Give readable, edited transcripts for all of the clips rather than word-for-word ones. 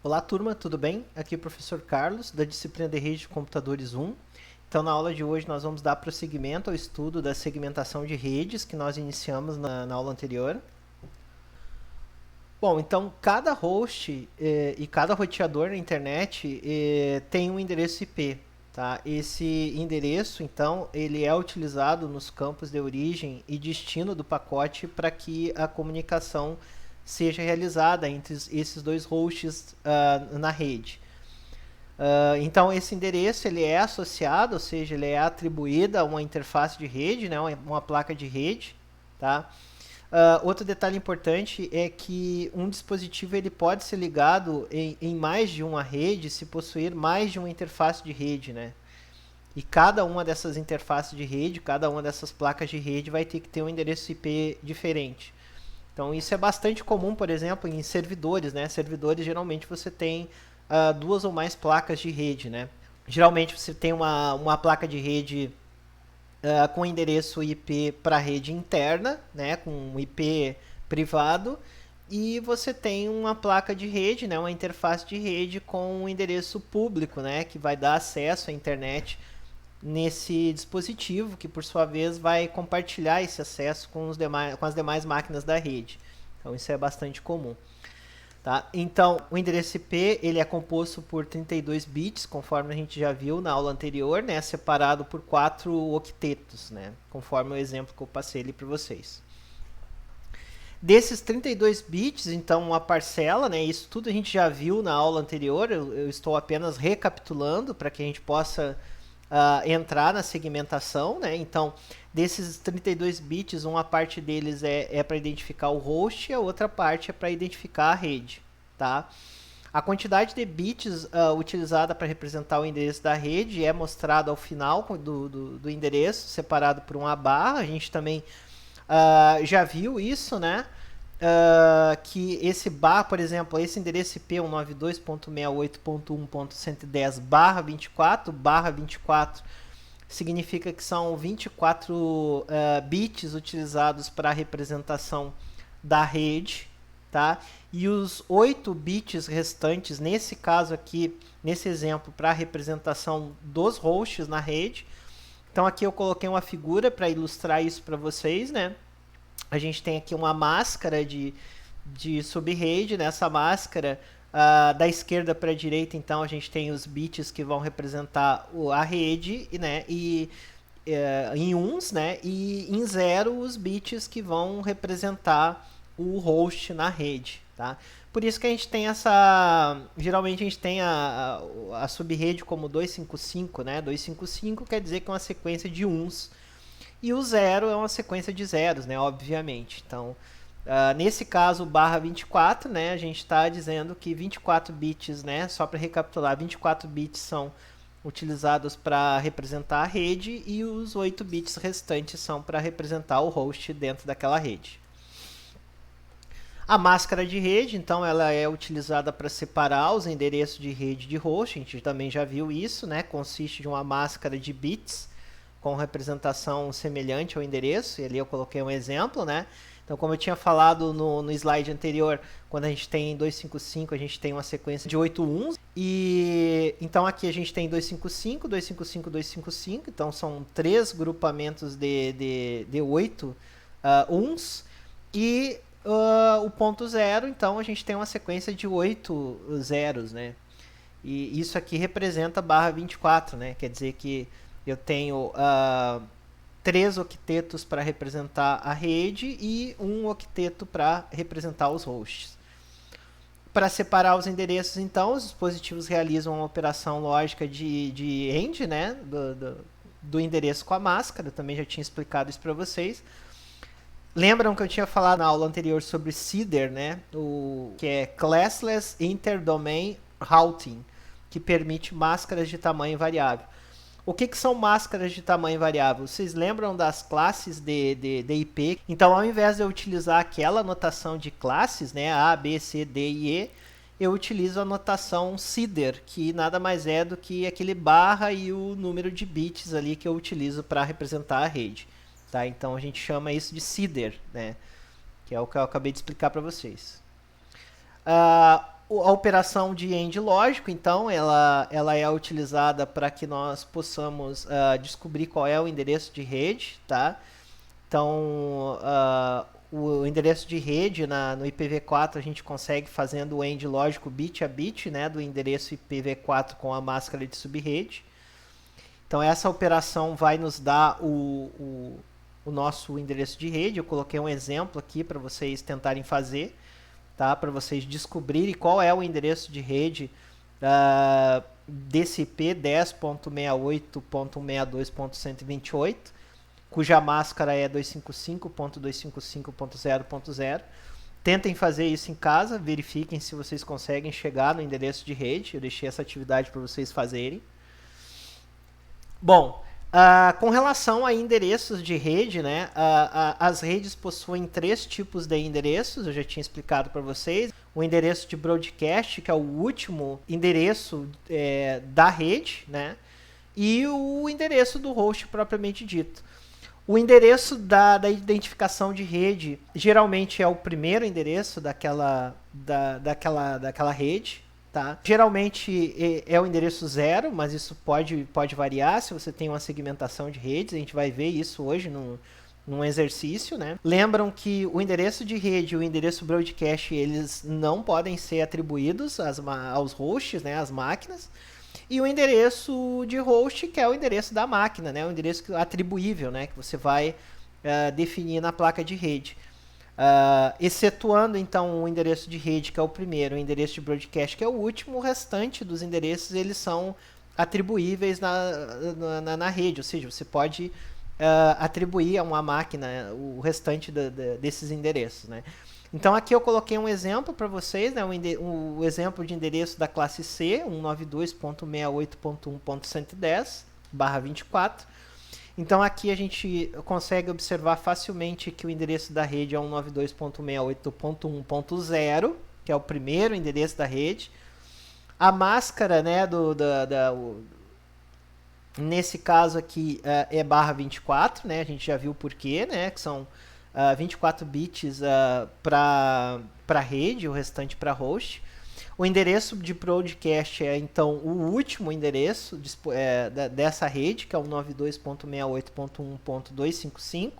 Olá, turma, tudo bem? Aqui é o professor Carlos, da disciplina de Rede de Computadores 1. Então, na aula de hoje, nós vamos dar prosseguimento ao estudo da segmentação de redes que nós iniciamos na aula anterior. Bom, então, cada host e cada roteador na internet tem um endereço IP. Tá? Esse endereço, então, ele é utilizado nos campos de origem e destino do pacote para que a comunicação seja realizada entre esses dois hosts na rede. Então, esse endereço ele é associado, ou seja, ele é atribuído a uma interface de rede, né, uma placa de rede. Tá? Outro detalhe importante é que um dispositivo ele pode ser ligado em mais de uma rede se possuir mais de uma interface de rede. Né? E cada uma dessas interfaces de rede, cada uma dessas placas de rede vai ter que ter um endereço IP diferente. Então isso é bastante comum, por exemplo, em servidores, né? Servidores geralmente você tem duas ou mais placas de rede, né? Geralmente você tem uma placa de rede com endereço IP para a rede interna, né? Com um IP privado, e você tem uma placa de rede, né? Uma interface de rede com um endereço público, né? Que vai dar acesso à internet nesse dispositivo, que por sua vez vai compartilhar esse acesso com as demais máquinas da rede. Então isso é bastante comum. Tá? Então, o endereço IP ele é composto por 32 bits, conforme a gente já viu na aula anterior, né? Separado por 4 octetos, né? Conforme o exemplo que eu passei ali para vocês. Desses 32 bits, então, uma parcela, né? Isso tudo a gente já viu na aula anterior, eu estou apenas recapitulando para que a gente possa entrar na segmentação, né? Então, desses 32 bits, uma parte deles é para identificar o host e a outra parte é para identificar a rede, tá? A quantidade de bits utilizada para representar o endereço da rede é mostrada ao final do endereço, separado por uma barra. A gente também já viu isso, né? Que esse bar, por exemplo, esse endereço IP 192.168.1.110/24 significa que são 24 bits utilizados para a representação da rede, tá? E os 8 bits restantes, nesse caso aqui, nesse exemplo, para a representação dos hosts na rede. Então aqui eu coloquei uma figura para ilustrar isso para vocês, né? A gente tem aqui uma máscara de subrede. Nessa máscara, da esquerda para a direita, então, a gente tem os bits que vão representar a rede, né? E em uns, né? E em 0, os bits que vão representar o host na rede, tá? Por isso que a gente tem geralmente a gente tem a subrede como 255, né? 255 quer dizer que é uma sequência de uns. E o 0 é uma sequência de zeros, né? Obviamente. Então, nesse caso, barra 24, né? A gente está dizendo que 24 bits, né? Só para recapitular, 24 bits são utilizados para representar a rede e os 8 bits restantes são para representar o host dentro daquela rede. A máscara de rede, então, ela é utilizada para separar os endereços de rede de host. A gente também já viu isso, né? Consiste de uma máscara de bits com representação semelhante ao endereço, e ali eu coloquei um exemplo, né? Então, como eu tinha falado no slide anterior, quando a gente tem 255, a gente tem uma sequência de 8 uns, e então aqui a gente tem 255, 255, 255, então são 3 grupamentos de 8 uns, e o ponto 0, então a gente tem uma sequência de 8 zeros, né? E isso aqui representa barra 24, né? Quer dizer que eu tenho 3 octetos para representar a rede e um octeto para representar os hosts. Para separar os endereços, então, os dispositivos realizam uma operação lógica de AND, né, do endereço com a máscara. Eu também já tinha explicado isso para vocês. Lembram que eu tinha falado na aula anterior sobre CIDR, né, que é Classless Interdomain Routing, que permite máscaras de tamanho variável. O que são máscaras de tamanho variável? Vocês lembram das classes de IP? Então, ao invés de eu utilizar aquela notação de classes, né, A, B, C, D e E, eu utilizo a notação CIDR, que nada mais é do que aquele barra e o número de bits ali que eu utilizo para representar a rede. Tá? Então, a gente chama isso de CIDR, né, que é o que eu acabei de explicar para vocês. A operação de AND lógico, então, ela é utilizada para que nós possamos descobrir qual é o endereço de rede, tá? Então, o endereço de rede no IPv4 a gente consegue fazendo o AND lógico bit a bit, né, do endereço IPv4 com a máscara de subrede. Então, essa operação vai nos dar o nosso endereço de rede. Eu coloquei um exemplo aqui para vocês tentarem fazer, tá? Para vocês descobrirem qual é o endereço de rede desse IP 10.68.162.128, cuja máscara é 255.255.0.0. Tentem fazer isso em casa, verifiquem se vocês conseguem chegar no endereço de rede. Eu deixei essa atividade para vocês fazerem. Bom, com relação a endereços de rede, né, as redes possuem 3 tipos de endereços, eu já tinha explicado para vocês. O endereço de broadcast, que é o último endereço da rede, né, e o endereço do host propriamente dito. O endereço da identificação de rede geralmente é o primeiro endereço daquela rede. Tá? Geralmente é o endereço 0, mas isso pode variar se você tem uma segmentação de redes. A gente vai ver isso hoje num exercício. Né? Lembram que o endereço de rede e o endereço broadcast eles não podem ser atribuídos aos hosts, né, às máquinas. E o endereço de host, que é o endereço da máquina, né, o endereço atribuível, né, que você vai definir na placa de rede. Excetuando então o endereço de rede, que é o primeiro, o endereço de broadcast, que é o último, o restante dos endereços eles são atribuíveis na rede, ou seja, você pode atribuir a uma máquina o restante desses endereços. Né? Então aqui eu coloquei um exemplo para vocês, né? O exemplo de endereço da classe C, 192.68.1.110/24. Então aqui a gente consegue observar facilmente que o endereço da rede é 192.68.1.0, que é o primeiro endereço da rede. A máscara, né, nesse caso aqui é /24, né? A gente já viu o porquê, né? Que são 24 bits para rede, o restante para host. O endereço de broadcast é, então, o último endereço dessa rede, que é o 92.68.1.255.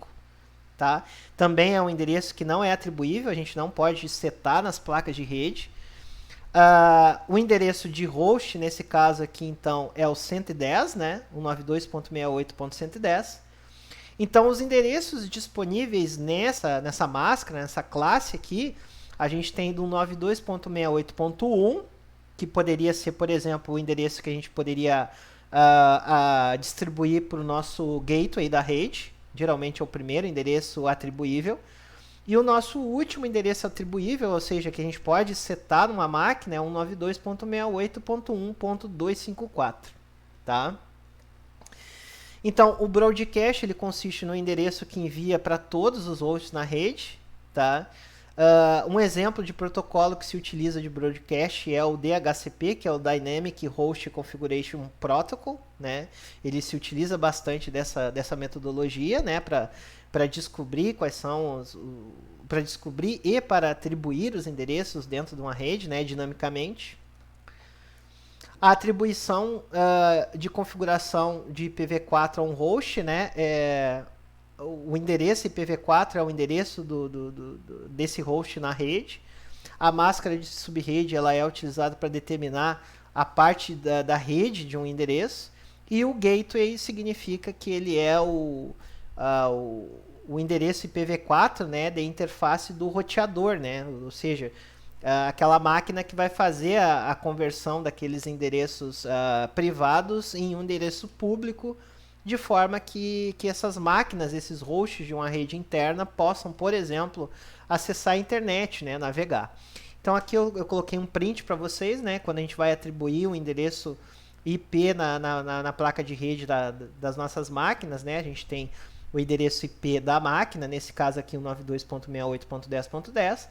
Tá? Também é um endereço que não é atribuível, a gente não pode setar nas placas de rede. O endereço de host, nesse caso aqui, então, é o 110, né? O 92.68.110. Então, os endereços disponíveis nessa máscara, nessa classe aqui, a gente tem do 92.68.1, que poderia ser, por exemplo, o endereço que a gente poderia distribuir para o nosso gateway da rede. Geralmente é o primeiro endereço atribuível. E o nosso último endereço atribuível, ou seja, que a gente pode setar numa máquina, é o 92.68.1.254. Tá? Então, o broadcast ele consiste no endereço que envia para todos os hosts na rede. Tá? Um exemplo de protocolo que se utiliza de broadcast é o DHCP, que é o Dynamic Host Configuration Protocol. Né? Ele se utiliza bastante dessa metodologia, né? Para descobrir quais são para descobrir e para atribuir os endereços dentro de uma rede, né? Dinamicamente. A atribuição de configuração de IPv4 a um host, né? O endereço IPv4 é o endereço desse host na rede. A máscara de subrede ela é utilizada para determinar a parte da rede de um endereço. E o gateway significa que ele é o endereço IPv4, né, de interface do roteador, né? Ou seja, aquela máquina que vai fazer a conversão daqueles endereços privados em um endereço público, de forma que essas máquinas, esses hosts de uma rede interna, possam, por exemplo, acessar a internet, né, navegar. Então aqui eu coloquei um print para vocês, né, quando a gente vai atribuir um endereço IP na placa de rede das nossas máquinas, né, a gente tem o endereço IP da máquina, nesse caso aqui o 92.68.10.10,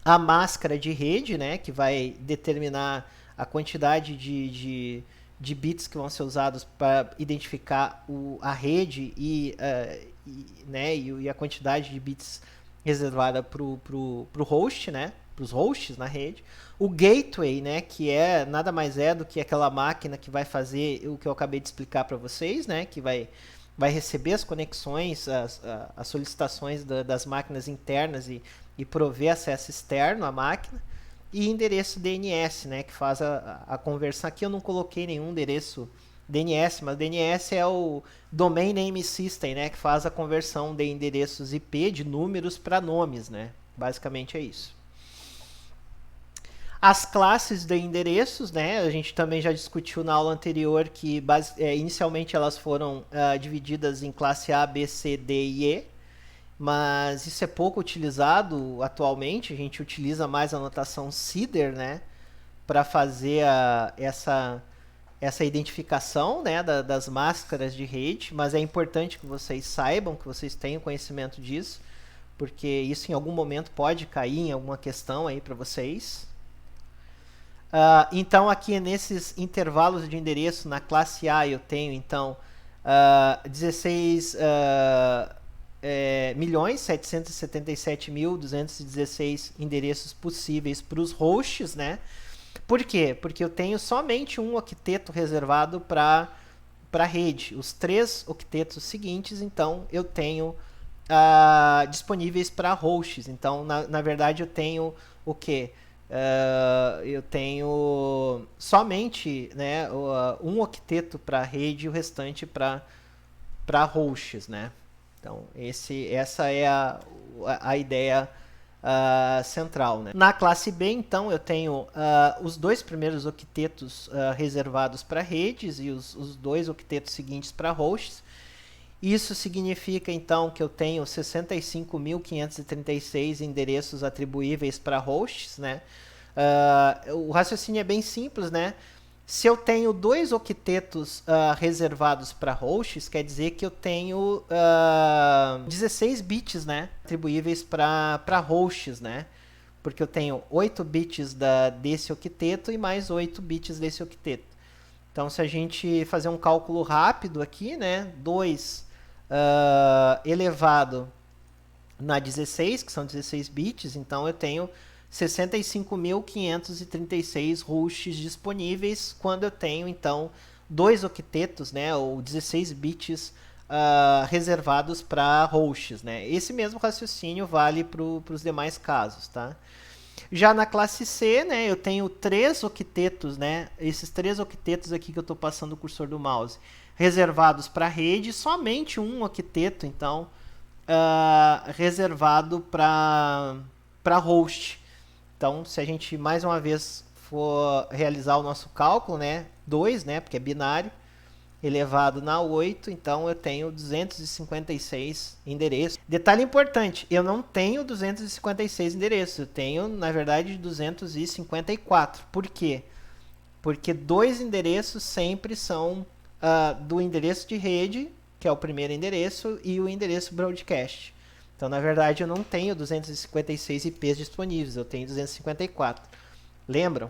a máscara de rede, né, que vai determinar a quantidade de bits que vão ser usados para identificar a rede e a quantidade de bits reservada para o host, né? os hosts na rede. O gateway, né, que é nada mais é do que aquela máquina que vai fazer o que eu acabei de explicar para vocês, né, que vai receber as conexões, as solicitações das máquinas internas e prover acesso externo à máquina. E endereço DNS, né, que faz a conversão. Aqui eu não coloquei nenhum endereço DNS, mas DNS é o Domain Name System, né, que faz a conversão de endereços IP de números para nomes, né. Basicamente é isso. As classes de endereços, né, a gente também já discutiu na aula anterior que inicialmente elas foram divididas em classe A, B, C, D e E, mas isso é pouco utilizado atualmente. A gente utiliza mais a notação CIDR, né, para fazer essa identificação, né, das máscaras de rede, mas é importante que vocês saibam, que vocês tenham conhecimento disso, porque isso em algum momento pode cair em alguma questão aí para vocês. Então aqui nesses intervalos de endereço na classe A eu tenho então 16.777.216 endereços possíveis para os hosts, né? Por quê? Porque eu tenho somente um octeto reservado para a rede. Os 3 octetos seguintes, então, eu tenho disponíveis para hosts. Então, na verdade, eu tenho o quê? Eu tenho somente, né, um octeto para a rede e o restante para hosts, né? Então, essa é a ideia central, né? Na classe B, então, eu tenho os 2 primeiros octetos reservados para redes e os 2 octetos seguintes para hosts. Isso significa, então, que eu tenho 65.536 endereços atribuíveis para hosts, né? O raciocínio é bem simples, né? Se eu tenho 2 octetos reservados para hosts, quer dizer que eu tenho 16 bits, né, atribuíveis para hosts, né? Porque eu tenho 8 bits desse octeto e mais 8 bits desse octeto. Então, se a gente fazer um cálculo rápido aqui, né, 2 elevado na 16, que são 16 bits, então eu tenho 65.536 hosts disponíveis quando eu tenho, então, 2 octetos, né, ou 16 bits reservados para hosts, né? Esse mesmo raciocínio vale para os demais casos, tá? Já na classe C, né, eu tenho 3 octetos, né, esses 3 octetos aqui que eu estou passando o cursor do mouse, reservados para rede, somente um octeto, então, reservado para host. Então, se a gente mais uma vez for realizar o nosso cálculo, né, 2, né, porque é binário, elevado na 8, então eu tenho 256 endereços. Detalhe importante, eu não tenho 256 endereços, eu tenho, na verdade, 254. Por quê? Porque 2 endereços sempre são do endereço de rede, que é o primeiro endereço, e o endereço broadcast. Então, na verdade, eu não tenho 256 IPs disponíveis, eu tenho 254. Lembram?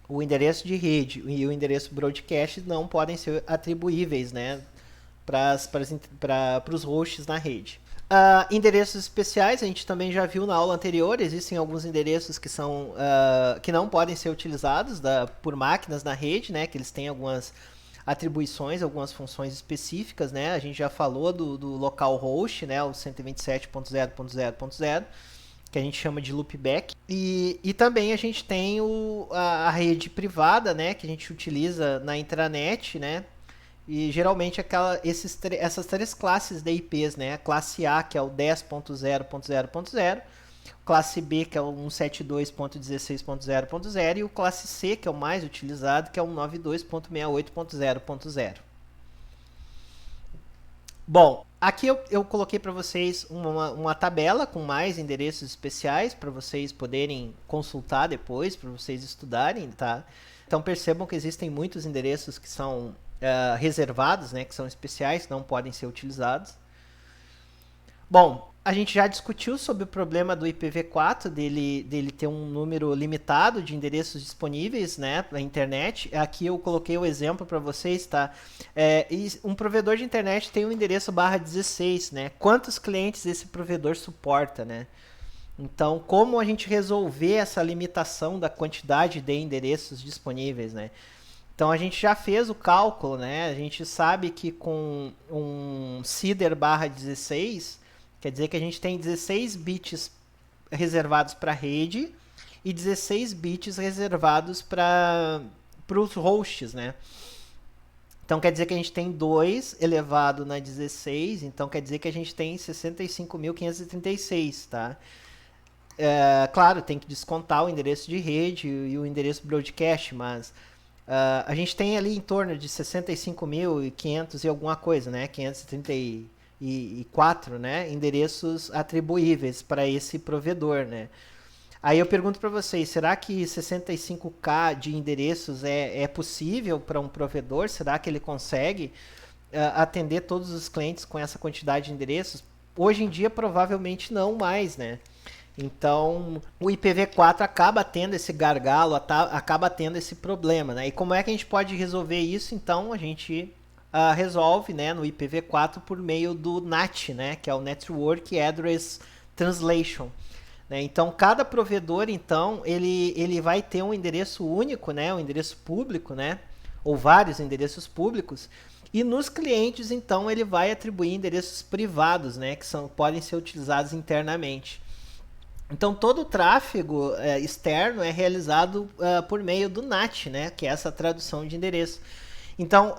O endereço de rede e o endereço broadcast não podem ser atribuíveis, né, para os hosts na rede. Endereços especiais, a gente também já viu na aula anterior, existem alguns endereços que que não podem ser utilizados por máquinas na rede, né, que eles têm algumas atribuições, algumas funções específicas, né? A gente já falou do localhost, né, o 127.0.0.0, que a gente chama de loopback. E também a gente tem a rede privada, né, que a gente utiliza na intranet, né? E geralmente essas 3 classes de IPs, né? A classe A, que é o 10.0.0.0, classe B, que é o 172.16.0.0, e o classe C, que é o mais utilizado, que é o 92.68.0.0. Bom, aqui eu coloquei para vocês uma tabela com mais endereços especiais para vocês poderem consultar depois, para vocês estudarem, tá? Então percebam que existem muitos endereços que são reservados, né, que são especiais, que não podem ser utilizados. Bom, a gente já discutiu sobre o problema do IPv4, dele ter um número limitado de endereços disponíveis, né, na internet. Aqui eu coloquei o exemplo para vocês, tá? Um provedor de internet tem um endereço /16, né? Quantos clientes esse provedor suporta, né? Então, como a gente resolver essa limitação da quantidade de endereços disponíveis, né? Então, a gente já fez o cálculo, né? A gente sabe que com um CIDR barra 16, quer dizer que a gente tem 16 bits reservados para a rede e 16 bits reservados para os hosts, né? Então quer dizer que a gente tem 2 elevado na 16, então quer dizer que a gente tem 65.536, tá? Claro, tem que descontar o endereço de rede e o endereço broadcast, mas a gente tem ali em torno de 65.500 e alguma coisa, né? 534, né? Endereços atribuíveis para esse provedor, né? Aí eu pergunto para vocês, será que 65K de endereços é possível para um provedor? Será que ele consegue atender todos os clientes com essa quantidade de endereços? Hoje em dia, provavelmente não mais, né? Então, o IPv4 acaba tendo esse gargalo, acaba tendo esse problema, né? E como é que a gente pode resolver isso? Então, a gente resolve, né, no IPv4 por meio do NAT, né, que é o Network Address Translation. Né? Então, cada provedor, então, ele vai ter um endereço único, né, um endereço público, né, ou vários endereços públicos. E nos clientes, então, ele vai atribuir endereços privados, né, que podem ser utilizados internamente. Então, todo o tráfego externo é realizado por meio do NAT, né, que é essa tradução de endereço. Então,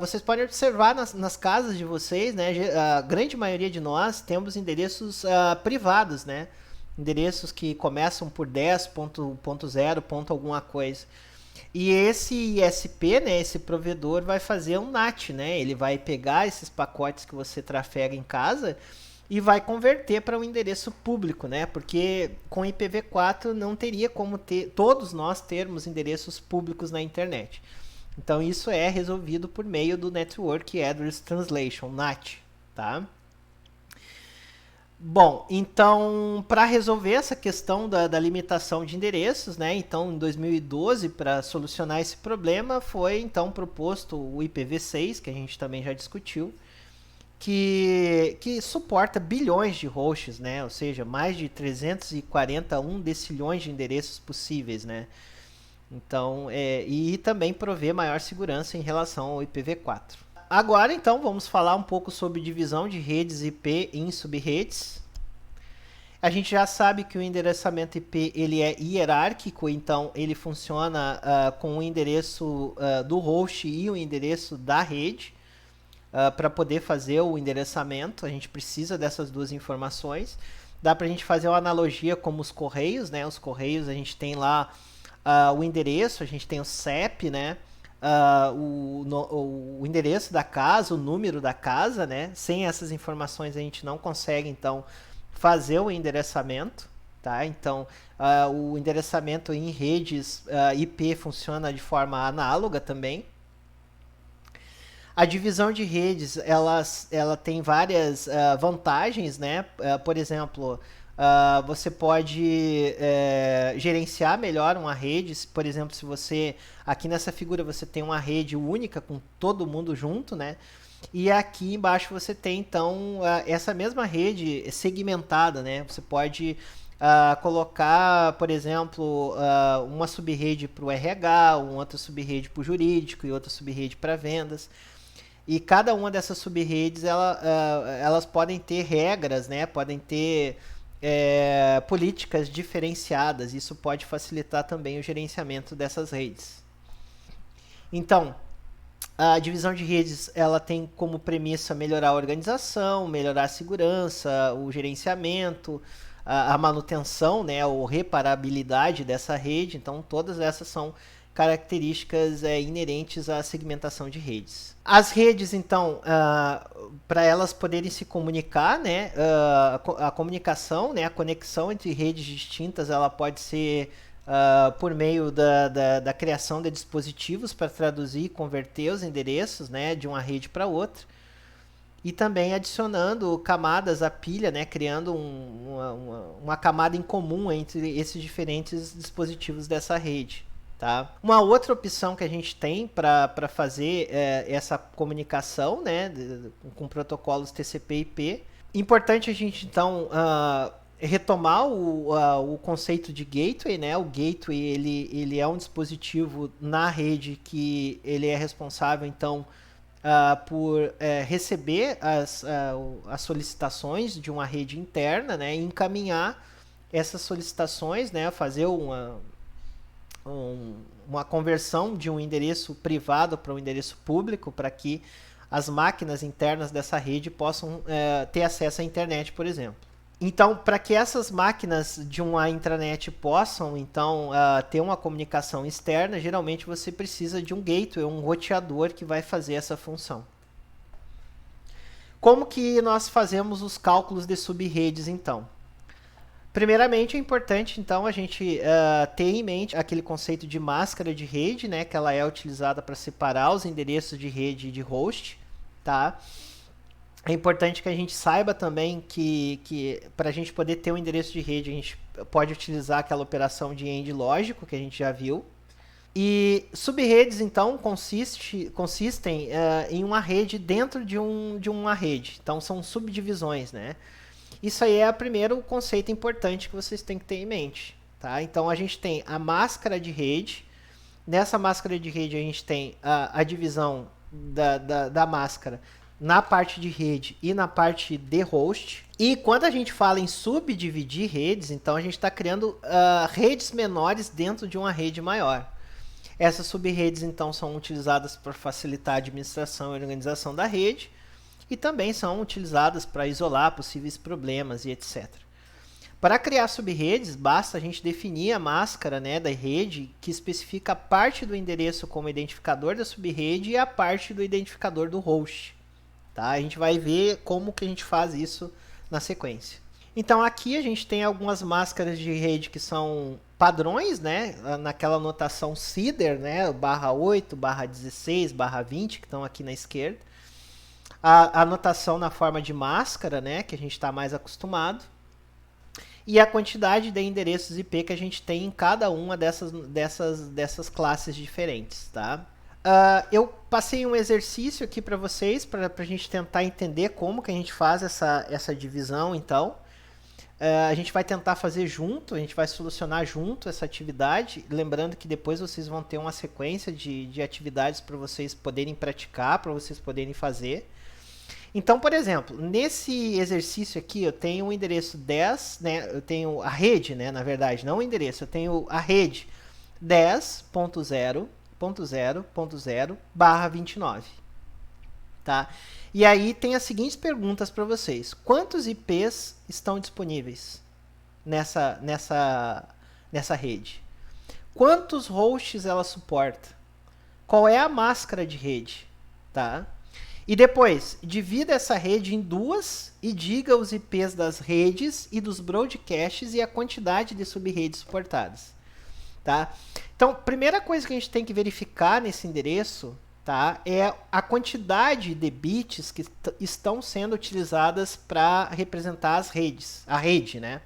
vocês podem observar nas casas de vocês, né, a grande maioria de nós temos endereços privados, né, endereços que começam por 10.0 ponto alguma coisa. E esse ISP, né, esse provedor vai fazer um NAT, né? Ele vai pegar esses pacotes que você trafega em casa e vai converter para um endereço público, né? Porque com IPv4 não teria como todos nós termos endereços públicos na internet. Então isso é resolvido por meio do Network Address Translation, NAT, tá? Bom, então, para resolver essa questão da limitação de endereços, né? Então, em 2012, para solucionar esse problema, foi então proposto o IPv6, que a gente também já discutiu, que suporta bilhões de hosts, né? Ou seja, mais de 341 decilhões de endereços possíveis, né? Então, e também provê maior segurança em relação ao IPv4. Agora, então, vamos falar um pouco sobre divisão de redes IP em subredes. A gente já sabe que o endereçamento IP ele é hierárquico, então ele funciona com o endereço do host e o endereço da rede. Para poder fazer o endereçamento, a gente precisa dessas duas informações. Dá para a gente fazer uma analogia como os correios, né? Os correios, a gente tem lá o endereço, a gente tem o CEP, né? O endereço da casa, o número da casa, né? Sem essas informações a gente não consegue, então, fazer o endereçamento, tá? Então, o endereçamento em redes IP funciona de forma análoga também. A divisão de redes, ela tem várias vantagens, né? Por exemplo, você pode gerenciar melhor uma rede. Por exemplo, se você, aqui nessa figura, você tem uma rede única com todo mundo junto, né? E aqui embaixo você tem, então, essa mesma rede segmentada, né? Você pode colocar, por exemplo, uma subrede para o RH, uma outra subrede para o jurídico e outra subrede para vendas. E cada uma dessas subredes, elas podem ter regras, né? Podem ter políticas diferenciadas. Isso pode facilitar também o gerenciamento dessas redes. Então, a divisão de redes ela tem como premissa melhorar a organização, melhorar a segurança, o gerenciamento, a manutenção, né? Ou reparabilidade dessa rede. Então, todas essas são características inerentes à segmentação de redes. As redes, então, para elas poderem se comunicar, né, a comunicação, né, a conexão entre redes distintas, ela pode ser por meio da criação de dispositivos para traduzir e converter os endereços, né, de uma rede para outra. E também adicionando camadas à pilha, né, criando uma camada em comum entre esses diferentes dispositivos dessa rede. Tá? Uma outra opção que a gente tem para fazer essa comunicação, né, com protocolos TCP/IP. Importante a gente então retomar o conceito de gateway, né? O gateway ele é um dispositivo na rede que ele é responsável, então, por receber as solicitações de uma rede interna, né? E encaminhar essas solicitações, né? Fazer uma conversão de um endereço privado para um endereço público, para que as máquinas internas dessa rede possam ter acesso à internet, por exemplo. Então, para que essas máquinas de uma intranet possam, então, ter uma comunicação externa, geralmente você precisa de um gateway, um roteador que vai fazer essa função. Como que nós fazemos os cálculos de subredes, então? Primeiramente, é importante, então, a gente ter em mente aquele conceito de máscara de rede, né, que ela é utilizada para separar os endereços de rede e de host, tá? É importante que a gente saiba também que para a gente poder ter um endereço de rede, a gente pode utilizar aquela operação de AND lógico, que a gente já viu. E subredes, então, consistem em uma rede dentro de uma rede. Então, são subdivisões, né? Isso aí é o primeiro conceito importante que vocês têm que ter em mente. Tá? Então, a gente tem a máscara de rede. Nessa máscara de rede, a gente tem a divisão da máscara na parte de rede e na parte de host. E quando a gente fala em subdividir redes, então a gente está criando redes menores dentro de uma rede maior. Essas subredes, então, são utilizadas para facilitar a administração e organização da rede e também são utilizadas para isolar possíveis problemas e etc. Para criar subredes, basta a gente definir a máscara, né, da rede que especifica a parte do endereço como identificador da subrede e a parte do identificador do host. Tá? A gente vai ver como que a gente faz isso na sequência. Então aqui a gente tem algumas máscaras de rede que são padrões, né? Naquela notação CIDR, né? /8, /16, /20, que estão aqui na esquerda. A notação na forma de máscara, né? Que a gente está mais acostumado. E a quantidade de endereços IP que a gente tem em cada uma dessas classes diferentes, tá? Eu passei um exercício aqui para vocês, para a gente tentar entender como que a gente faz essa divisão, então. A gente vai tentar fazer junto, a gente vai solucionar junto essa atividade, lembrando que depois vocês vão ter uma sequência de atividades para vocês poderem praticar, para vocês poderem fazer. Então, por exemplo, nesse exercício aqui eu tenho o endereço 10, né, eu tenho a rede, né, na verdade, não o endereço, eu tenho a rede 10.0.0.0/29. Tá? E aí tem as seguintes perguntas para vocês. Quantos IPs estão disponíveis nessa rede? Quantos hosts ela suporta? Qual é a máscara de rede? Tá? E depois, divida essa rede em duas e diga os IPs das redes e dos broadcasts e a quantidade de subredes suportadas. Tá? Então, primeira coisa que a gente tem que verificar nesse endereço, tá, é a quantidade de bits que estão sendo utilizadas para representar as redes, a rede, né?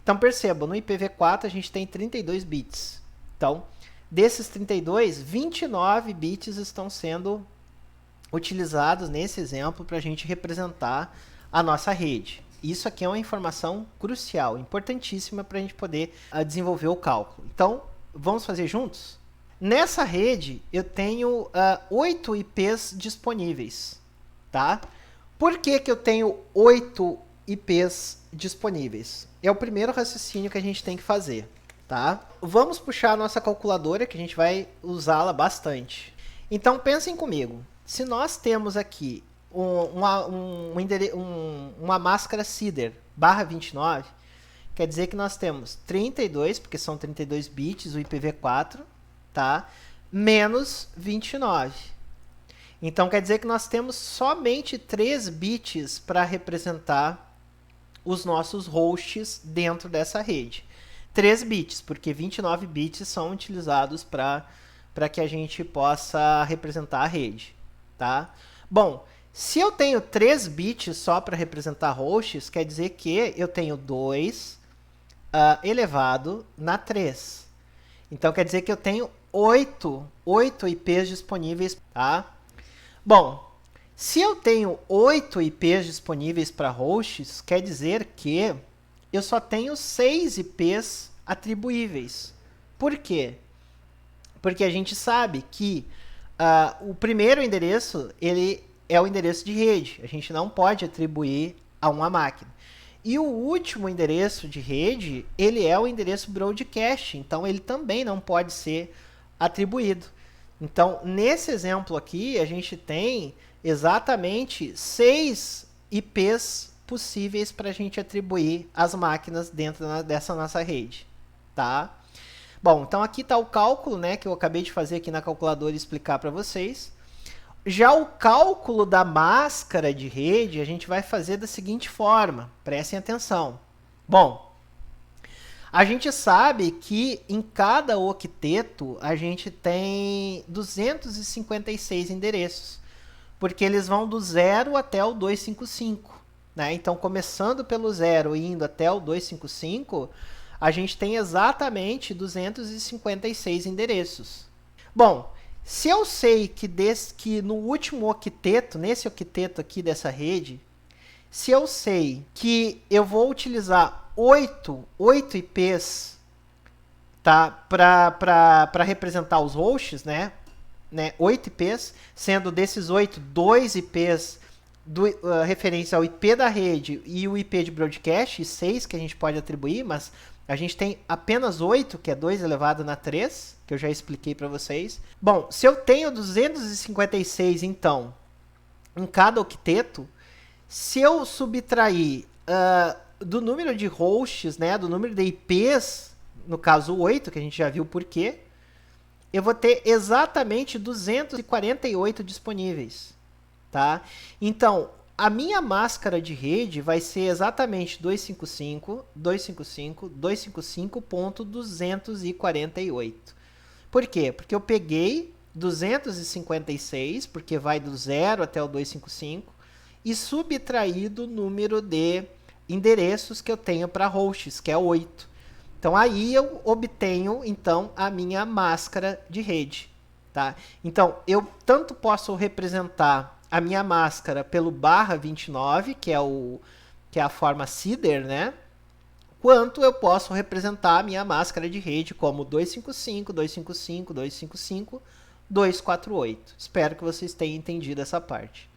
Então, perceba, no IPv4 a gente tem 32 bits. Então, desses 32, 29 bits estão sendo utilizados nesse exemplo para a gente representar a nossa rede. Isso aqui é uma informação crucial, importantíssima para a gente poder desenvolver o cálculo. Então, vamos fazer juntos? Nessa rede, eu tenho 8 IPs disponíveis. Tá? Por que eu tenho 8 IPs disponíveis? É o primeiro raciocínio que a gente tem que fazer. Tá? Vamos puxar a nossa calculadora, que a gente vai usá-la bastante. Então, pensem comigo. Se nós temos aqui uma máscara CIDR /29, quer dizer que nós temos 32, porque são 32 bits, o IPv4, tá? Menos 29. Então, quer dizer que nós temos somente 3 bits para representar os nossos hosts dentro dessa rede. 3 bits, porque 29 bits são utilizados para que a gente possa representar a rede. Tá? Bom, se eu tenho 3 bits só para representar hosts, quer dizer que eu tenho 2 elevado na 3. Então, quer dizer que eu tenho 8 IPs disponíveis. Tá? Bom, se eu tenho 8 IPs disponíveis para hosts, quer dizer que eu só tenho 6 IPs atribuíveis. Por quê? Porque a gente sabe que o primeiro endereço, ele é o endereço de rede. A gente não pode atribuir a uma máquina. E o último endereço de rede, ele é o endereço broadcast. Então, ele também não pode ser atribuído. Então, nesse exemplo aqui, a gente tem exatamente 6 IPs possíveis para a gente atribuir as máquinas dentro dessa nossa rede. Tá? Bom, então aqui está o cálculo, né, que eu acabei de fazer aqui na calculadora e explicar para vocês. Já o cálculo da máscara de rede, a gente vai fazer da seguinte forma. Prestem atenção. Bom, a gente sabe que em cada octeto a gente tem 256 endereços, porque eles vão do 0 até o 255. Né? Então, começando pelo 0 e indo até o 255, a gente tem exatamente 256 endereços. Bom, se eu sei que no último octeto, nesse octeto aqui dessa rede, se eu sei que eu vou utilizar 8 IPs, tá, para representar os hosts, né? 8 IPs, sendo desses 8, 2 IPs referência ao IP da rede e o IP de broadcast, e 6 que a gente pode atribuir, mas a gente tem apenas 8, que é 2 elevado na 3, que eu já expliquei para vocês. Bom, se eu tenho 256, então, em cada octeto, se eu subtrair do número de hosts, né, do número de IPs, no caso 8, que a gente já viu por quê, eu vou ter exatamente 248 disponíveis. Tá? Então, a minha máscara de rede vai ser exatamente 255, 255, 255.248. Por quê? Porque eu peguei 256, porque vai do 0 até o 255, e subtraí do número de endereços que eu tenho para hosts, que é 8. Então, aí eu obtenho, então, a minha máscara de rede. Tá? Então, eu tanto posso representar a minha máscara pelo /29, que é a forma CIDR, né? Quanto eu posso representar a minha máscara de rede como 255, 255, 255, 248. Espero que vocês tenham entendido essa parte.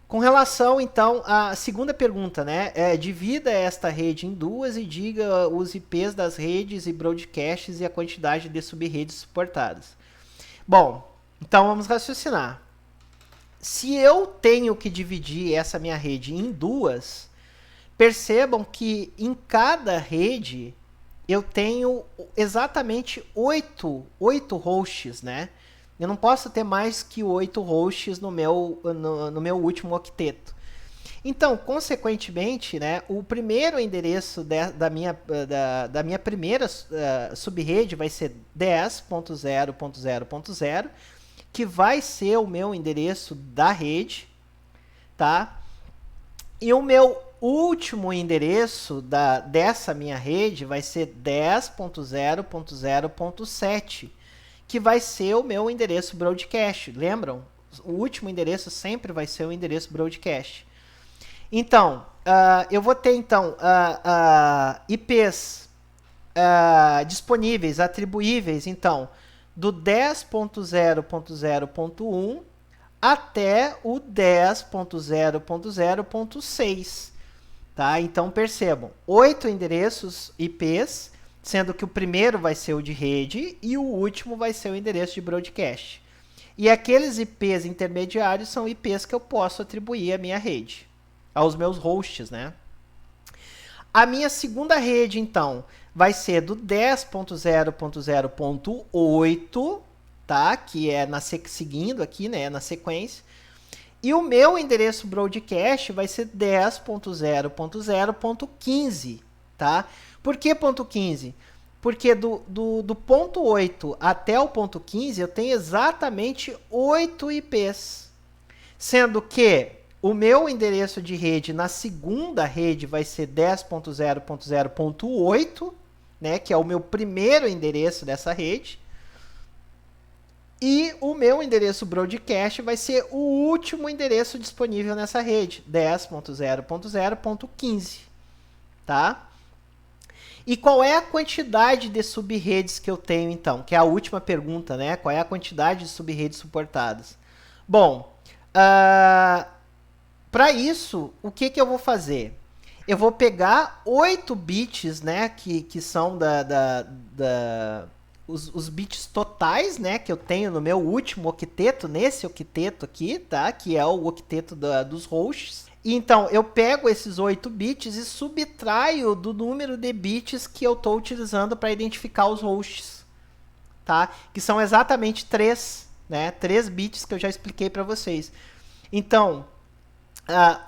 Com relação, então, à segunda pergunta, né? Divida esta rede em duas e diga os IPs das redes e broadcasts e a quantidade de sub-redes suportadas. Bom, então vamos raciocinar. Se eu tenho que dividir essa minha rede em duas, percebam que em cada rede eu tenho exatamente 8 hosts, né? Eu não posso ter mais que 8 hosts no meu último octeto. Então, consequentemente, né, o primeiro endereço da minha primeira subrede vai ser 10.0.0.0, que vai ser o meu endereço da rede, tá? E o meu último endereço dessa minha rede vai ser 10.0.0.7, que vai ser o meu endereço broadcast. Lembram? O último endereço sempre vai ser o endereço broadcast. Então, eu vou ter então IPs disponíveis, atribuíveis, então, do 10.0.0.1 até o 10.0.0.6. Tá? Então, percebam, 8 endereços IPs, sendo que o primeiro vai ser o de rede e o último vai ser o endereço de broadcast. E aqueles IPs intermediários são IPs que eu posso atribuir à minha rede, aos meus hosts, né? A minha segunda rede, então, vai ser do 10.0.0.8, tá? Que é seguindo aqui, né? Na sequência. E o meu endereço broadcast vai ser 10.0.0.15, tá? Por que ponto 15? Porque do ponto 8 até o ponto 15 eu tenho exatamente 8 IPs. Sendo que o meu endereço de rede na segunda rede vai ser 10.0.0.8, né, que é o meu primeiro endereço dessa rede. E o meu endereço broadcast vai ser o último endereço disponível nessa rede, 10.0.0.15. tá? E qual é a quantidade de sub-redes que eu tenho, então? Que é a última pergunta, né? Qual é a quantidade de sub-redes suportadas? Bom, para isso, o que eu vou fazer? Eu vou pegar 8 bits, né? Que são os bits totais, né? Que eu tenho no meu último octeto, nesse octeto aqui, tá? Que é o octeto dos hosts. Então, eu pego esses 8 bits e subtraio do número de bits que eu estou utilizando para identificar os hosts, tá? Que são exatamente 3, né? 3 bits que eu já expliquei para vocês. Então,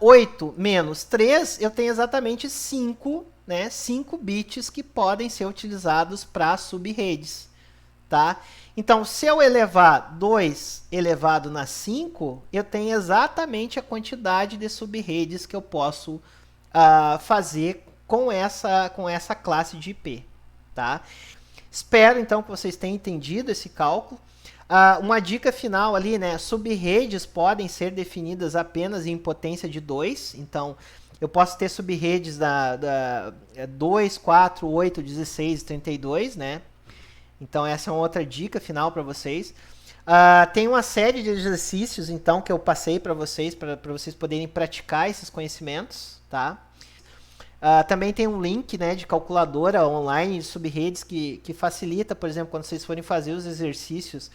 8 menos 3, eu tenho exatamente 5, né? 5 bits que podem ser utilizados para sub-redes, tá? Então, se eu elevar 2 elevado na 5, eu tenho exatamente a quantidade de sub-redes que eu posso fazer com essa classe de IP, tá? Espero, então, que vocês tenham entendido esse cálculo. Uma dica final ali, né? Sub-redes podem ser definidas apenas em potência de 2. Então, eu posso ter sub-redes da 2, 4, 8, 16, 32, né? Então, essa é uma outra dica final para vocês. Tem uma série de exercícios, então, que eu passei para vocês poderem praticar esses conhecimentos, tá? Também tem um link, né, de calculadora online de sub-redes que facilita, por exemplo, quando vocês forem fazer os exercícios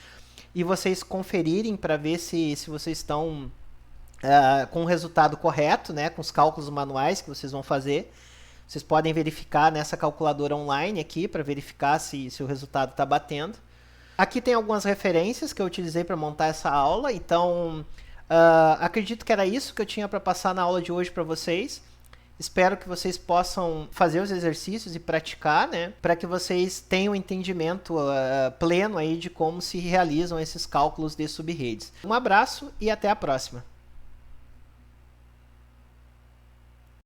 e vocês conferirem para ver se vocês estão com o resultado correto, né, com os cálculos manuais que vocês vão fazer. Vocês podem verificar nessa calculadora online aqui para verificar se o resultado está batendo. Aqui tem algumas referências que eu utilizei para montar essa aula, então acredito que era isso que eu tinha para passar na aula de hoje para vocês. Espero que vocês possam fazer os exercícios e praticar, né, para que vocês tenham um entendimento pleno aí de como se realizam esses cálculos de sub-redes. Um abraço e até a próxima!